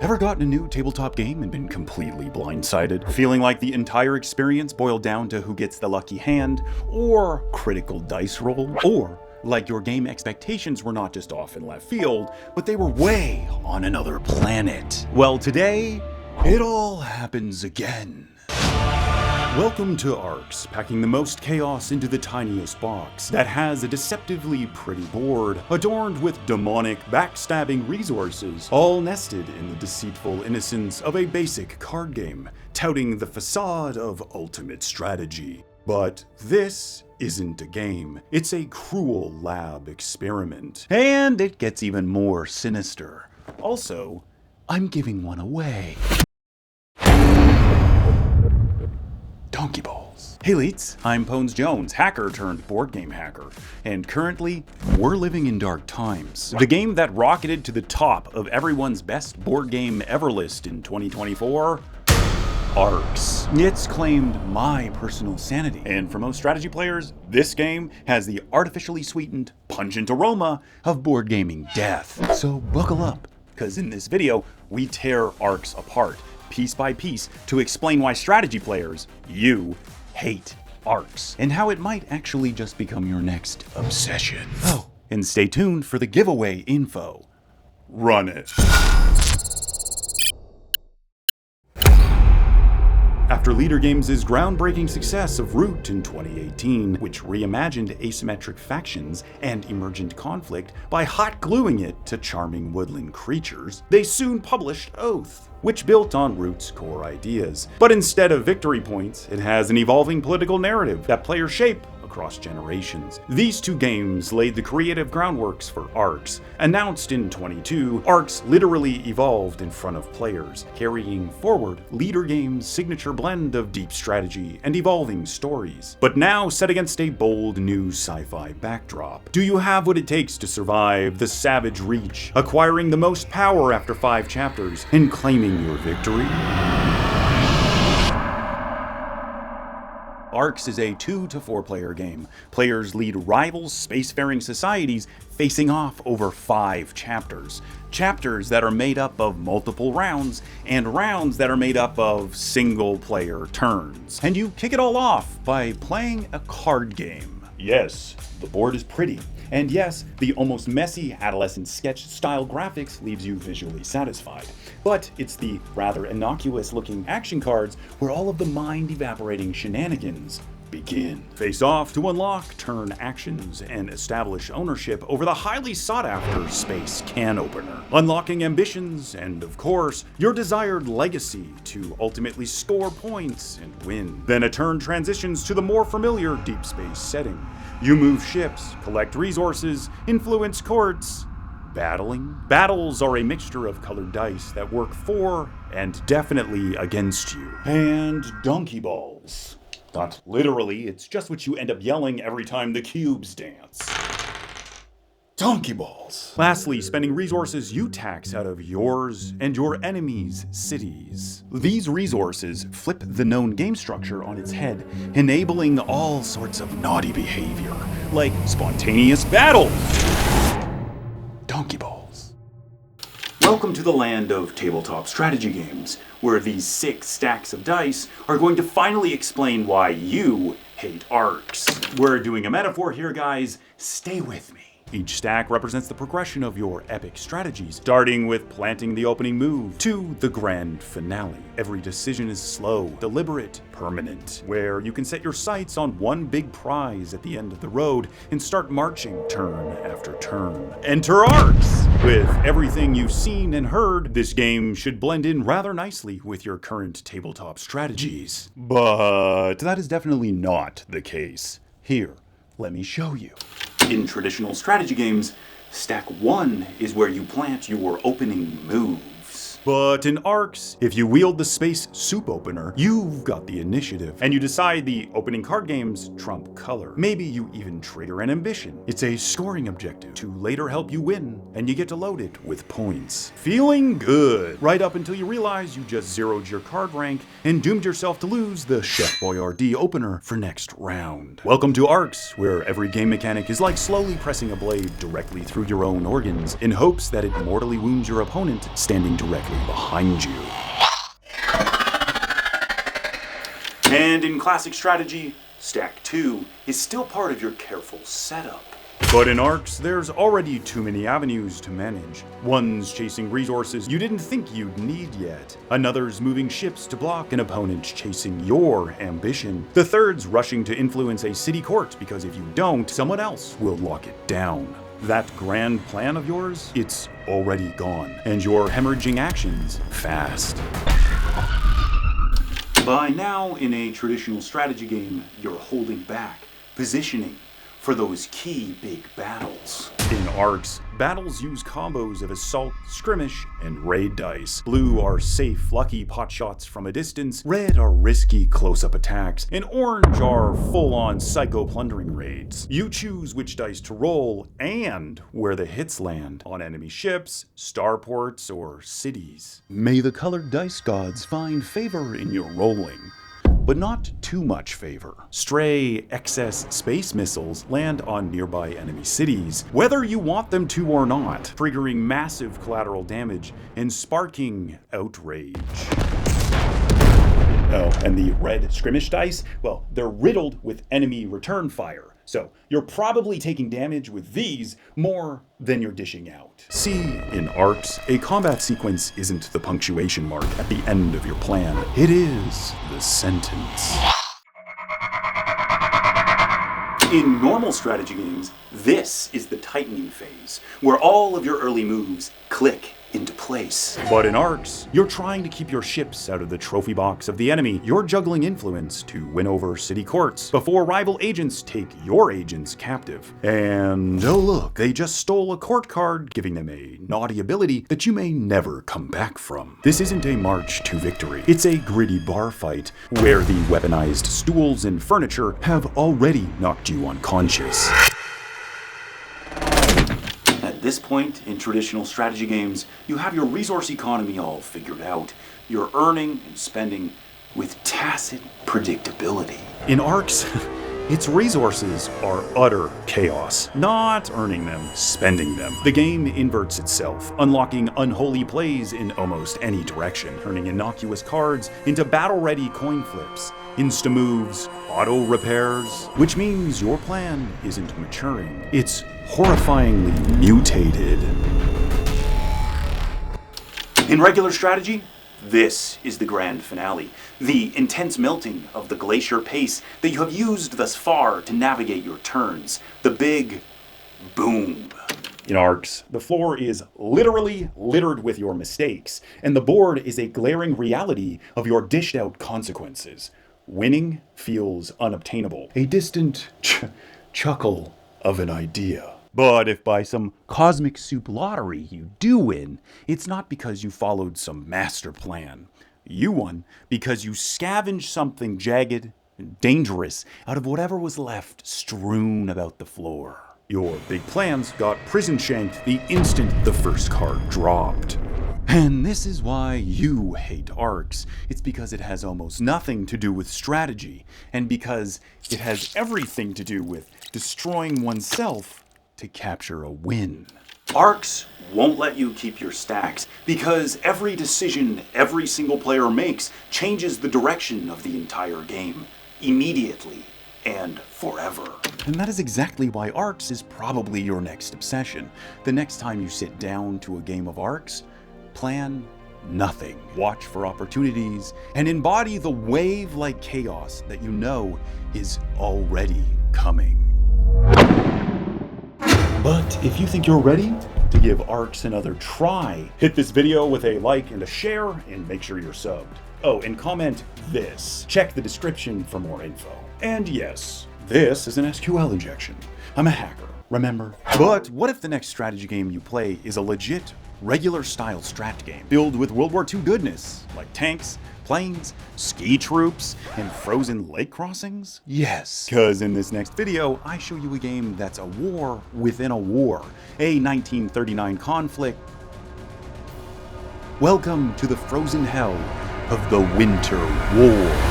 Ever gotten a new tabletop game and been completely blindsided? Feeling like the entire experience boiled down to who gets the lucky hand, or critical dice roll, or like your game expectations were not just off in left field, but they were way on another planet? Well, today, it all happens again. Welcome to ARCS, packing the most chaos into the tiniest box that has a deceptively pretty board, adorned with demonic, backstabbing resources, all nested in the deceitful innocence of a basic card game, touting the facade of ultimate strategy. But this isn't a game, it's a cruel lab experiment. And it gets even more sinister. Also, I'm giving one away. Donkey balls. Hey Leets, I'm Pones Jones, hacker turned board game hacker, and currently, we're living in dark times. The game that rocketed to the top of everyone's best board game ever list in 2024, ARCS. It's claimed my personal sanity, and for most strategy players, this game has the artificially sweetened, pungent aroma of board gaming death. So buckle up, because in this video, we tear ARCS apart, piece by piece, to explain why strategy players, you, hate ARCS, and how it might actually just become your next obsession. Oh, and stay tuned for the giveaway info. Run it. After Leader Games' groundbreaking success of Root in 2018, which reimagined asymmetric factions and emergent conflict by hot gluing it to charming woodland creatures, they soon published Oath, which built on Root's core ideas. But instead of victory points, it has an evolving political narrative that players shape across generations. These two games laid the creative groundworks for ARCS. Announced in 22, ARCS literally evolved in front of players, carrying forward Leader Games' signature blend of deep strategy and evolving stories. But now set against a bold new sci-fi backdrop. Do you have what it takes to survive the savage reach, acquiring the most power after 5 chapters, and claiming your victory? ARCS is a 2 to 4 player game. Players lead rival spacefaring societies facing off over 5 chapters. Chapters that are made up of multiple rounds, and rounds that are made up of single player turns. And you kick it all off by playing a card game. Yes, the board is pretty. And yes, the almost messy adolescent sketch style graphics leaves you visually satisfied. But it's the rather innocuous looking action cards where all of the mind evaporating shenanigans begin. Face off to unlock turn actions and establish ownership over the highly sought after space can opener. Unlocking ambitions and, of course, your desired legacy to ultimately score points and win. Then a turn transitions to the more familiar deep space setting. You move ships, collect resources, influence courts, battling. Battles are a mixture of colored dice that work for and definitely against you. And donkey balls. Not literally, it's just what you end up yelling every time the cubes dance. Donkey balls. Lastly, spending resources you tax out of yours and your enemies' cities. These resources flip the known game structure on its head, enabling all sorts of naughty behavior, like spontaneous battles. Donkey balls. Welcome to the land of tabletop strategy games, where these 6 stacks of dice are going to finally explain why you hate ARCS. We're doing a metaphor here, guys. Stay with me. Each stack represents the progression of your epic strategies, starting with planting the opening move to the grand finale. Every decision is slow, deliberate, permanent, where you can set your sights on one big prize at the end of the road and start marching turn after turn. Enter ARCS! With everything you've seen and heard, this game should blend in rather nicely with your current tabletop strategies. But that is definitely not the case. Here, let me show you. In traditional strategy games, stack 1 is where you plant your opening moves. But in ARCS, if you wield the space soup opener, you've got the initiative, and you decide the opening card game's trump color. Maybe you even trigger an ambition. It's a scoring objective to later help you win, and you get to load it with points. Feeling good, right up until you realize you just zeroed your card rank and doomed yourself to lose the Chef Boyardee opener for next round. Welcome to ARCS, where every game mechanic is like slowly pressing a blade directly through your own organs in hopes that it mortally wounds your opponent standing directly directly behind you. And in classic strategy, Stack 2 is still part of your careful setup. But in ARCS, there's already too many avenues to manage. One's chasing resources you didn't think you'd need yet. Another's moving ships to block an opponent chasing your ambition. The third's rushing to influence a city court because if you don't, someone else will lock it down. That grand plan of yours, it's already gone, and you're hemorrhaging actions fast. By now, in a traditional strategy game, you're holding back, positioning for those key big battles. In ARCS, battles use combos of assault, skirmish, and raid dice. Blue are safe, lucky potshots from a distance, red are risky close-up attacks, and orange are full-on psycho plundering raids. You choose which dice to roll and where the hits land, on enemy ships, starports, or cities. May the colored dice gods find favor in your rolling, but not too much favor. Stray excess space missiles land on nearby enemy cities, whether you want them to or not, triggering massive collateral damage and sparking outrage. Oh, and the red skirmish dice, well, they're riddled with enemy return fire. So you're probably taking damage with these more than you're dishing out. See, in ARCS, a combat sequence isn't the punctuation mark at the end of your plan. It is the sentence. In normal strategy games, this is the tightening phase, where all of your early moves click into place. But in ARCS, you're trying to keep your ships out of the trophy box of the enemy. You're juggling influence to win over city courts before rival agents take your agents captive. And oh look, they just stole a court card, giving them a naughty ability that you may never come back from. This isn't a march to victory. It's a gritty bar fight where the weaponized stools and furniture have already knocked you unconscious. At this point in traditional strategy games, you have your resource economy all figured out. You're earning and spending with tacit predictability. In ARCS, its resources are utter chaos. Not earning them, spending them. The game inverts itself, unlocking unholy plays in almost any direction, turning innocuous cards into battle-ready coin flips, insta-moves, auto-repairs, which means your plan isn't maturing. It's horrifyingly mutated. In regular strategy, this is the grand finale, the intense melting of the glacier pace that you have used thus far to navigate your turns, the big boom. In ARCS, the floor is literally littered with your mistakes, and the board is a glaring reality of your dished-out consequences. Winning feels unobtainable, a distant chuckle of an idea. But if by some cosmic soup lottery you do win, it's not because you followed some master plan. You won because you scavenged something jagged and dangerous out of whatever was left strewn about the floor. Your big plans got prison shanked the instant the first card dropped. And this is why you hate ARCS. It's because it has almost nothing to do with strategy, and because it has everything to do with destroying oneself to capture a win. ARCS won't let you keep your stacks because every decision every single player makes changes the direction of the entire game, immediately and forever. And that is exactly why ARCS is probably your next obsession. The next time you sit down to a game of ARCS, plan nothing. Watch for opportunities and embody the wave-like chaos that you know is already coming. But if you think you're ready to give ARCS another try, hit this video with a like and a share, and make sure you're subbed. Oh, and comment this. Check the description for more info. And yes, this is an SQL injection. I'm a hacker, remember? But what if the next strategy game you play is a legit, regular-style strat game filled with World War II goodness, like tanks, planes, ski troops, and frozen lake crossings? Yes, because in this next video, I show you a game that's a war within a war, a 1939 conflict. Welcome to the frozen hell of the Winter War.